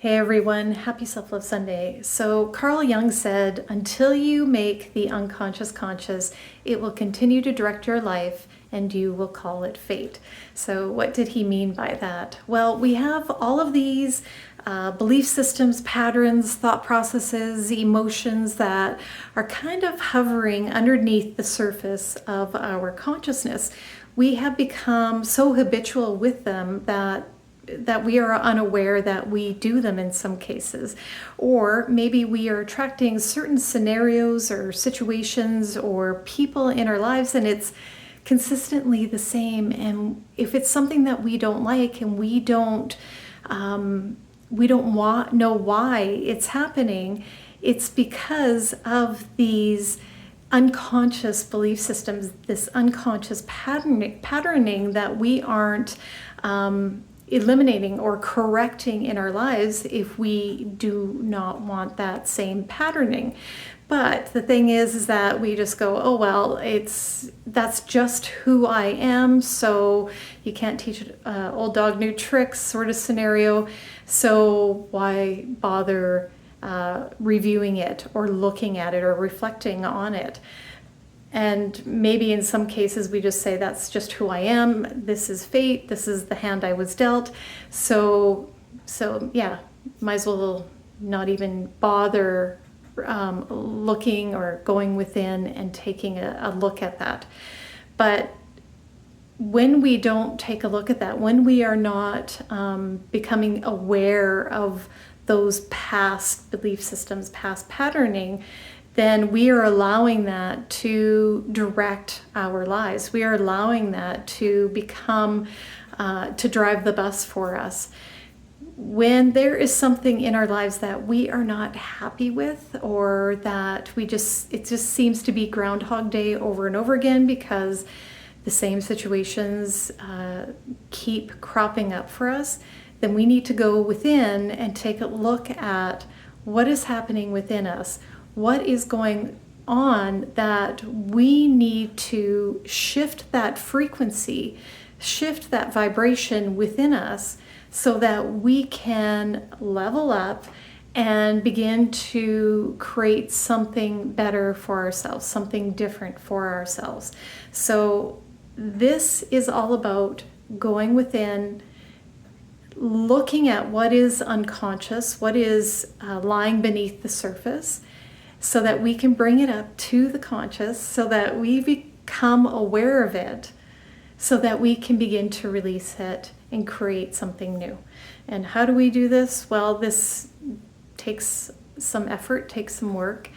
Hey everyone, happy Self-Love Sunday. So Carl Jung said, until you make the unconscious conscious, it will continue to direct your life and you will call it fate. So what did he mean by that? Well, we have all of these belief systems, patterns, thought processes, emotions that are kind of hovering underneath the surface of our consciousness. We have become so habitual with them that we are unaware that we do them in some cases. Or maybe we are attracting certain scenarios or situations or people in our lives and it's consistently the same. And if it's something that we don't like and we don't know why it's happening, it's because of these unconscious belief systems, this unconscious patterning that we aren't eliminating or correcting in our lives if we do not want that same patterning. But the thing is that we just go, oh well, that's just who I am, so you can't teach old dog new tricks sort of scenario, so why bother reviewing it or looking at it or reflecting on it? And maybe in some cases we just say, that's just who I am, this is fate, this is the hand I was dealt, so yeah, might as well not even bother looking or going within and taking a look at that. But when we don't take a look at that, when we are not becoming aware of those past belief systems, past patterning, then we are allowing that to direct our lives. We are allowing that to become, to drive the bus for us. When there is something in our lives that we are not happy with, or that it just seems to be Groundhog Day over and over again because the same situations keep cropping up for us, then we need to go within and take a look at what is happening within us. What is going on that we need to shift that frequency, shift that vibration within us so that we can level up and begin to create something better for ourselves, something different for ourselves. So this is all about going within, looking at what is unconscious, what is lying beneath the surface, so that we can bring it up to the conscious, so that we become aware of it, so that we can begin to release it and create something new. And how do we do this? Well, this takes some effort, takes some work.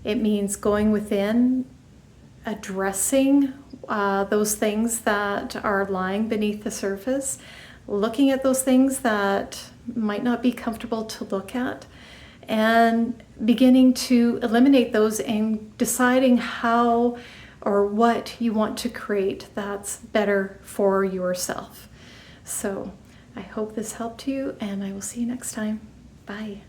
It means going within, addressing those things that are lying beneath the surface, looking at those things that might not be comfortable to look at, and beginning to eliminate those and deciding how or what you want to create that's better for yourself. So I hope this helped you, and I will see you next time. Bye.